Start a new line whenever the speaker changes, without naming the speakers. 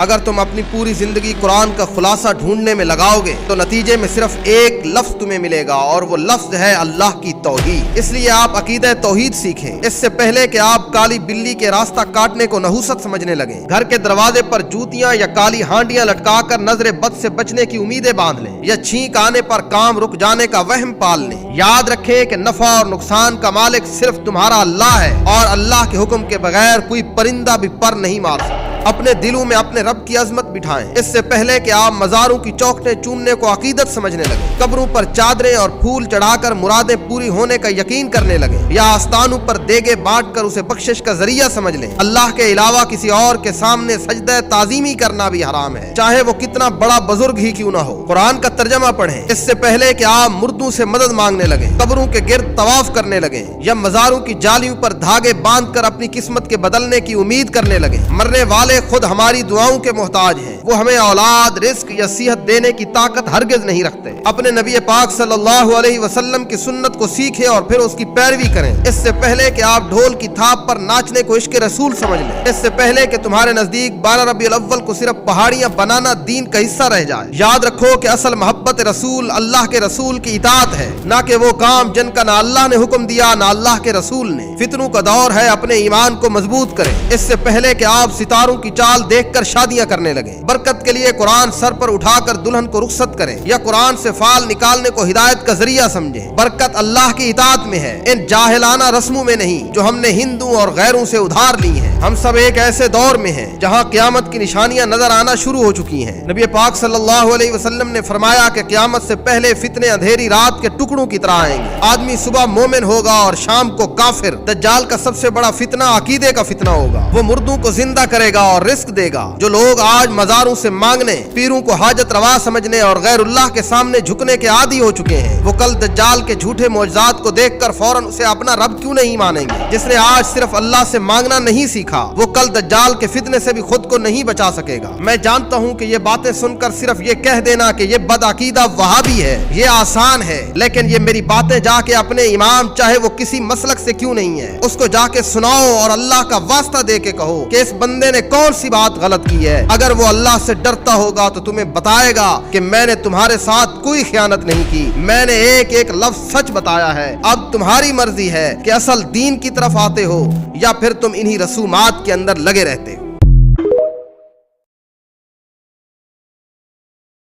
اگر تم اپنی پوری زندگی قرآن کا خلاصہ ڈھونڈنے میں لگاؤ گے تو نتیجے میں صرف ایک لفظ تمہیں ملے گا، اور وہ لفظ ہے اللہ کی توحید۔ اس لیے آپ عقیدہ توحید سیکھیں، اس سے پہلے کہ آپ کالی بلی کے راستہ کاٹنے کو نحوست سمجھنے لگیں۔ گھر کے دروازے پر جوتیاں یا کالی ہانڈیاں لٹکا کر نظر بد سے بچنے کی امیدیں باندھ لیں، یا چھینک آنے پر کام رک جانے کا وہم پال لیں۔ یاد رکھیں کہ نفع اور نقصان کا مالک صرف تمہارا اللہ ہے، اور اللہ کے حکم کے بغیر کوئی پرندہ بھی پر نہیں مار سکتا۔ اپنے دلوں میں اپنے رب کی عظمت بٹھائیں، اس سے پہلے کہ آپ مزاروں کی چوکھٹیں چوننے کو عقیدت سمجھنے لگیں، قبروں پر چادریں اور پھول چڑھا کر مرادیں پوری ہونے کا یقین کرنے لگیں، یا آستانوں پر دیگے بانٹ کر اسے بخشش کا ذریعہ سمجھ لیں۔ اللہ کے علاوہ کسی اور کے سامنے سجدہ تعظیمی کرنا بھی حرام ہے، چاہے وہ کتنا بڑا بزرگ ہی کیوں نہ ہو۔ قرآن کا ترجمہ پڑھیں، اس سے پہلے کہ آپ مردوں سے مدد مانگنے لگیں، قبروں کے گرد طواف کرنے لگیں، یا مزاروں کی جالیوں پر دھاگے باندھ کر اپنی قسمت کے بدلنے کی امید کرنے لگیں۔ مرنے والے خود ہماری دعاؤں کے محتاج ہیں، وہ ہمیں اولاد، رزق یا صحت دینے کی طاقت ہرگز نہیں رکھتے۔ اپنے نبی پاک صلی اللہ علیہ وسلم کی سنت کو سیکھیں اور پھر اس کی پیروی کریں، اس سے پہلے کہ آپ ڈھول کی تھاپ پر ناچنے کو عشق رسول سمجھ لیں، اس سے پہلے کہ تمہارے نزدیک 12 ربیع الاول کو صرف پہاڑیاں بنانا دین کا حصہ رہ جائے۔ یاد رکھو کہ اصل محبت رسول اللہ کے رسول کی اطاعت ہے، نہ کہ وہ کام جن کا نہ اللہ نے حکم دیا نہ اللہ کے رسول نے۔ فتنوں کا دور ہے، اپنے ایمان کو مضبوط کریں، اس سے پہلے کہ آپ ستاروں کی چال دیکھ کر شادیاں کرنے لگیں۔ برکت کے لیے قرآن سر پر اٹھا کر دلہن کو رخصت کریں، یا قرآن سے فال نکالنے کو ہدایت کا ذریعہ سمجھیں۔ برکت اللہ کی اطاعت میں ہے، ان جاہلانہ رسموں میں نہیں جو ہم نے ہندوؤں اور غیروں سے ادھار لی ہیں۔ ہم سب ایک ایسے دور میں ہیں جہاں قیامت کی نشانیاں نظر آنا شروع ہو چکی ہیں۔ نبی پاک صلی اللہ علیہ وسلم نے فرمایا کہ قیامت سے پہلے فتنے اندھیری رات کے ٹکڑوں کی طرح آئیں گے، آدمی صبح مومن ہوگا اور شام کو کافر۔ دجال کا سب سے بڑا فتنہ عقیدے کا فتنہ ہوگا، وہ مردوں کو زندہ کرے گا اور رزق دے گا۔ جو لوگ آج مزاروں سے مانگنے، پیروں کو حاجت روا سمجھنے اور غیر اللہ کے سامنے جھکنے کے عادی ہو چکے ہیں، وہ کل دجال کے جھوٹے معجزات کو دیکھ کر فوراً اسے اپنا رب کیوں نہیں مانیں گے؟ جس نے آج صرف اللہ سے مانگنا نہیں سیکھا، وہ کل دجال کے فتنے سے بھی خود کو نہیں بچا سکے گا۔ میں جانتا ہوں کہ یہ باتیں سن کر صرف یہ کہہ دینا کہ یہ بد عقیدہ وہابی ہے، یہ آسان ہے، لیکن یہ میری باتیں جا کے اپنے امام، چاہے وہ کسی مسلک سے کیوں نہیں ہے، اس کو جا کے سناؤ اور اللہ کا واسطہ دے کے کہو کہ اس بندے نے کون سی بات غلط کی ہے۔ اگر وہ اللہ سے ڈرتا ہوگا تو تمہیں بتائے گا کہ میں نے تمہارے ساتھ کوئی خیانت نہیں کی، میں نے ایک ایک لفظ سچ بتایا ہے۔ اب تمہاری مرضی ہے کہ اصل دین کی طرف آتے ہو یا پھر تم انہی رسومات کے اندر لگے رہتے ہو۔